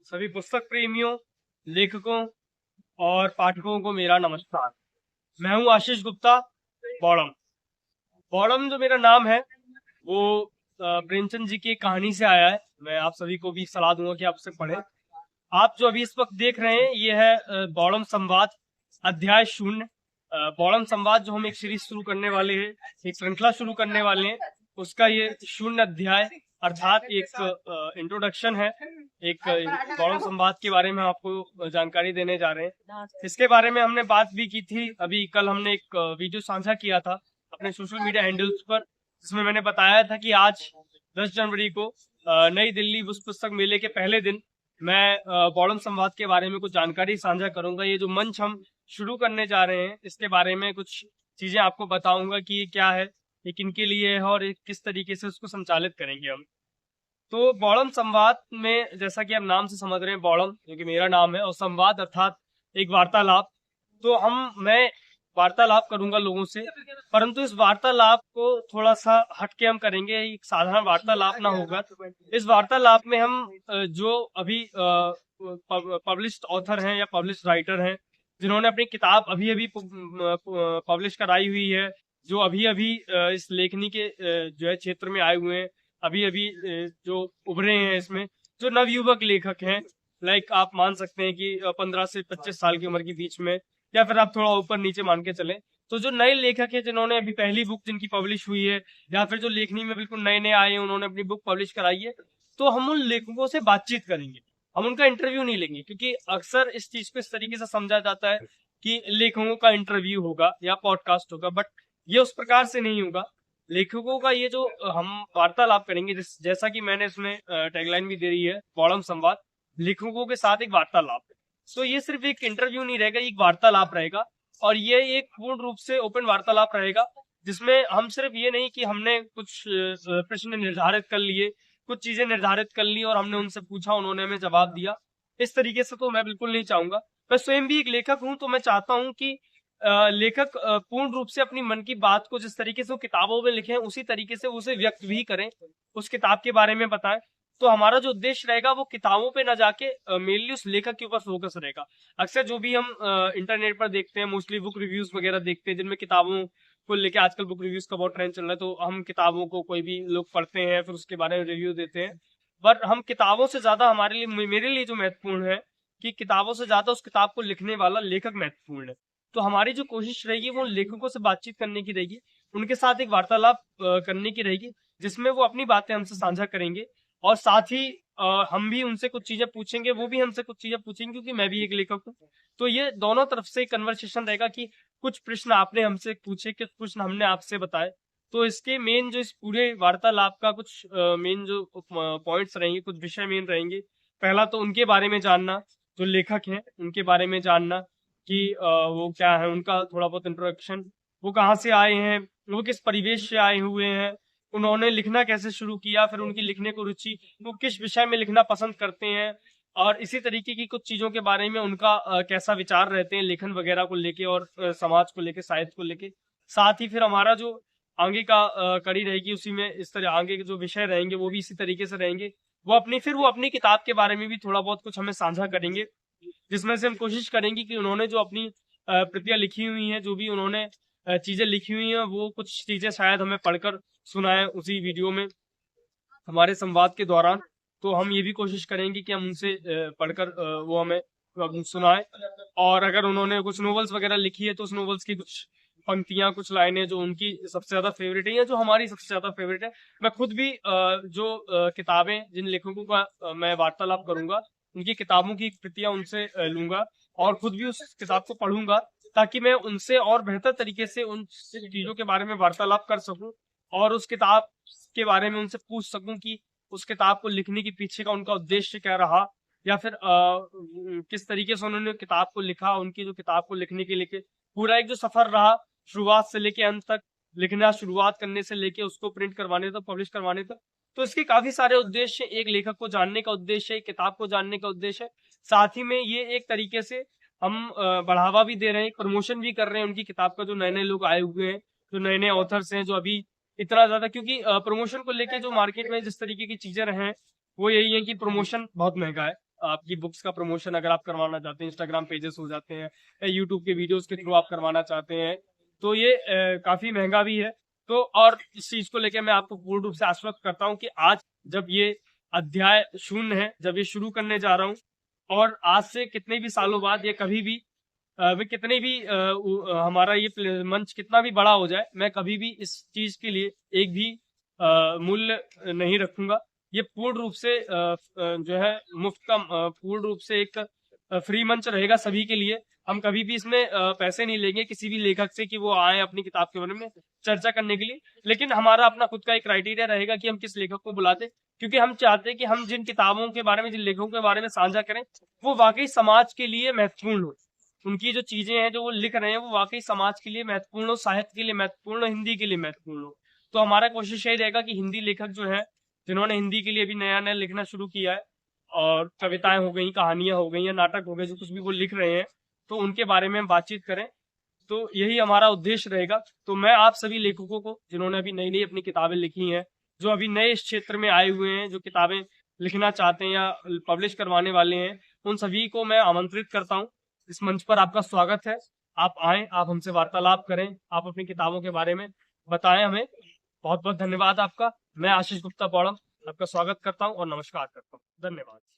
सभी पुस्तक प्रेमियों, लेखकों और पाठकों को मेरा नमस्कार। मैं हूं आशीष गुप्ता, बॉडम। बॉडम जो मेरा नाम है वो प्रेमचंद जी की कहानी से आया है। मैं आप सभी को भी सलाह दूंगा कि आप उसे पढ़ें। आप जो अभी इस वक्त देख रहे हैं ये है बॉडम संवाद अध्याय 0। बॉडम संवाद जो हम एक सीरीज शुरू करने वाले हैं, एक श्रृंखला शुरू करने वाले हैं, उसका ये 0 अध्याय अर्थात एक इंट्रोडक्शन है। एक बॉडम संवाद के बारे में आपको जानकारी देने जा रहे हैं। इसके बारे में हमने बात भी की थी। अभी कल हमने एक वीडियो साझा किया था अपने सोशल मीडिया हैंडल्स पर, जिसमें मैंने बताया था कि आज 10 जनवरी को नई दिल्ली विश्व पुस्तक मेले के पहले दिन मैं बॉडम संवाद के बारे में कुछ जानकारी साझा करूंगा। ये जो मंच हम शुरू करने जा रहे हैं इसके बारे में कुछ चीजें आपको बताऊंगा कि ये क्या है, ये किनके लिए है और किस तरीके से उसको संचालित करेंगे हम। तो बॉडम संवाद में जैसा कि आप नाम से समझ रहे हैं, बॉडम जो कि मेरा नाम है और संवाद अर्थात एक वार्तालाप। तो मैं वार्तालाप करूंगा लोगों से, परंतु इस वार्तालाप को थोड़ा सा हटके हम करेंगे। एक साधारण वार्तालाप ना होगा। इस वार्तालाप में हम जो अभी पब्लिश्ड ऑथर हैं या पब्लिश्ड राइटर हैं, जिन्होंने अपनी किताब अभी अभी पब्लिश कराई हुई है, जो अभी अभी इस लेखनी के जो है क्षेत्र में आए हुए हैं, अभी अभी जो उभरे हैं, इसमें जो नवयुवक लेखक हैं, लाइक आप मान सकते हैं कि 15 से 25 साल की उम्र के बीच में, या फिर आप थोड़ा ऊपर नीचे मान के चलें, तो जो नए लेखक हैं जिन्होंने अभी पहली बुक जिनकी पब्लिश हुई है, या फिर जो लेखनी में बिल्कुल नए नए आए हैं, उन्होंने अपनी बुक पब्लिश कराई है, तो हम उन लेखकों से बातचीत करेंगे। हम उनका इंटरव्यू नहीं लेंगे, क्योंकि अक्सर इस चीज को इस तरीके से समझा जाता है कि लेखकों का इंटरव्यू होगा या पॉडकास्ट होगा, बट ये उस प्रकार से नहीं होगा। लेखकों का ये जो हम वार्तालाप करेंगे, जैसा कि मैंने इसमें टैगलाइन भी दे रही है, बॉडम संवाद लेखकों के साथ एक वार्तालाप है। तो ये सिर्फ एक इंटरव्यू नहीं रहेगा, एक वार्तालाप रहेगा, और ये एक पूर्ण रूप से ओपन वार्तालाप रहेगा, जिसमें हम सिर्फ ये नहीं कि हमने कुछ प्रश्न निर्धारित कर लिए, कुछ चीजें निर्धारित कर ली और हमने उनसे पूछा, उन्होंने हमें जवाब दिया। इस तरीके से तो मैं बिल्कुल नहीं चाहूंगा। मैं स्वयं भी एक लेखक हूं, तो मैं चाहता हूं कि लेखक पूर्ण रूप से अपनी मन की बात को जिस तरीके से वो किताबों में लिखे हैं उसी तरीके से उसे व्यक्त भी करें, उस किताब के बारे में बताएं। तो हमारा जो उद्देश्य रहेगा वो किताबों पे ना जाके मेनली उस लेखक के ऊपर फोकस रहेगा। अक्सर जो भी हम इंटरनेट पर देखते हैं, मोस्टली बुक रिव्यूज वगैरह देखते हैं, जिनमें किताबों को लेके आजकल बुक रिव्यूज का बहुत ट्रेंड चल रहा है, तो हम किताबों को कोई भी लोग पढ़ते हैं, फिर उसके बारे में रिव्यू देते हैं। बट हम किताबों से ज्यादा, हमारे लिए, मेरे लिए जो महत्वपूर्ण है कि किताबों से ज्यादा उस किताब को लिखने वाला लेखक महत्वपूर्ण है। तो हमारी जो कोशिश रहेगी वो लेखकों से बातचीत करने की रहेगी, उनके साथ एक वार्तालाप करने की रहेगी, जिसमें वो अपनी बातें हमसे साझा करेंगे, और साथ ही हम भी उनसे कुछ चीजें पूछेंगे, वो भी हमसे कुछ चीजें पूछेंगे, क्योंकि मैं भी एक लेखक हूँ। तो ये दोनों तरफ से कन्वर्सेशन रहेगा कि कुछ प्रश्न आपने हमसे पूछे, कुछ प्रश्न हमने आपसे बताए। तो इसके मेन जो इस पूरे वार्तालाप का कुछ मेन जो पॉइंट्स रहेंगे, कुछ विषय मेन रहेंगे। पहला तो उनके बारे में जानना, जो लेखक हैं उनके बारे में जानना कि वो क्या है, उनका थोड़ा बहुत इंट्रोडक्शन, वो कहाँ से आए हैं, वो किस परिवेश से आए हुए हैं, उन्होंने लिखना कैसे शुरू किया, फिर उनकी लिखने को रुचि, वो किस विषय में लिखना पसंद करते हैं, और इसी तरीके की कुछ चीजों के बारे में उनका कैसा विचार रहते हैं लेखन वगैरह को लेके, और समाज को लेके, साहित्य को लेके। साथ ही फिर हमारा जो आगे का कड़ी रहेगी, उसी में इस तरह आगे के जो विषय रहेंगे वो भी इसी तरीके से रहेंगे। वो अपनी किताब के बारे में भी थोड़ा बहुत कुछ हमें साझा करेंगे, जिसमें से हम कोशिश करेंगे कि उन्होंने जो अपनी कृतियां लिखी हुई हैं, जो भी उन्होंने चीजें लिखी हुई हैं, वो कुछ चीजें शायद हमें पढ़कर सुनाए उसी वीडियो में, हमारे संवाद के दौरान। तो हम ये भी कोशिश करेंगे कि हम उनसे पढ़कर वो हमें सुनाए। और अगर उन्होंने कुछ नॉवेल्स वगैरह लिखी है, तो उस नॉवेल्स की कुछ पंक्तियां, कुछ लाइनें जो उनकी सबसे ज्यादा फेवरेट है या जो हमारी सबसे ज्यादा फेवरेट है। मैं खुद भी जो किताबें, जिन लेखकों का मैं वार्तालाप करूंगा, उनकी किताबों की कृतियां उनसे लूंगा, और खुद भी उस किताब को पढ़ूंगा, ताकि मैं उनसे और बेहतर तरीके से उन चीजों के बारे में वार्तालाप कर सकूं, और उस किताब के बारे में उनसे पूछ सकूं कि उस किताब को लिखने के पीछे का उनका उद्देश्य क्या रहा, या फिर किस तरीके से उन्होंने किताब को लिखा, उनकी जो किताब को लिखने के लिए पूरा एक जो सफर रहा, शुरुआत से लेके अंत तक, लिखना शुरुआत करने से लेके उसको प्रिंट करवाने तक, पब्लिश करवाने तक। तो इसके काफी सारे उद्देश्य, एक लेखक को जानने का उद्देश्य है, एक किताब को जानने का उद्देश्य है। साथ ही में ये एक तरीके से हम बढ़ावा भी दे रहे हैं, प्रमोशन भी कर रहे हैं उनकी किताब का, जो नए नए लोग आए हुए हैं, जो नए नए ऑथर्स हैं, जो अभी इतना ज्यादा, क्योंकि प्रमोशन को लेके जो मार्केट में जिस तरीके की चीजें रहे हैं, वो यही है कि प्रमोशन बहुत महंगा है। आपकी बुक्स का प्रमोशन अगर आप करवाना चाहते हैं, इंस्टाग्राम पेजेस हो जाते हैं या यूट्यूब के वीडियोस के थ्रू आप करवाना चाहते हैं, तो ये काफी महंगा भी है। तो और इस चीज को लेकर मैं आपको पूर्ण रूप से आश्वस्त करता हूँ कि आज जब ये अध्याय 0 है, जब ये शुरू करने जा रहा हूँ, और आज से कितने भी सालों बाद ये कभी भी वे कितने भी हमारा ये मंच कितना भी बड़ा हो जाए, मैं कभी भी इस चीज के लिए एक भी मूल्य नहीं रखूंगा। ये पूर्ण रूप से जो है मुफ्त का पूर्ण रूप से एक फ्री मंच रहेगा सभी के लिए। हम कभी भी इसमें पैसे नहीं लेंगे किसी भी लेखक से कि वो आए अपनी किताब के बारे में चर्चा करने के लिए, लेकिन हमारा अपना खुद का एक क्राइटेरिया रहेगा कि हम किस लेखक को बुलाते, क्योंकि हम चाहते हैं कि हम जिन किताबों के बारे में, जिन लेखकों के बारे में साझा करें, वो वाकई समाज के लिए महत्वपूर्ण हो। उनकी जो चीजें हैं जो वो लिख रहे हैं वो वाकई समाज के लिए महत्वपूर्ण हो, साहित्य के लिए महत्वपूर्ण हो, हिंदी के लिए महत्वपूर्ण हो। तो हमारा कोशिश यही रहेगा कि हिंदी लेखक जो है, जिन्होंने हिंदी के लिए भी नया नया लिखना शुरू किया है, और कविताएं हो गई, कहानियां हो गई या नाटक हो गए, जो कुछ भी वो लिख रहे हैं, तो उनके बारे में हम बातचीत करें। तो यही हमारा उद्देश्य रहेगा। तो मैं आप सभी लेखकों को, जिन्होंने अभी नई नई अपनी किताबें लिखी हैं, जो अभी नए इस क्षेत्र में आए हुए हैं, जो किताबें लिखना चाहते हैं या पब्लिश करवाने वाले हैं, उन सभी को मैं आमंत्रित करता हूँ। इस मंच पर आपका स्वागत है। आप आएं, आप हमसे वार्तालाप करें, आप अपनी किताबों के बारे में बताएं हमें। बहुत बहुत धन्यवाद आपका। मैं आशीष गुप्ता बॉड़म आपका स्वागत करता हूं और नमस्कार करता हूं। धन्यवाद।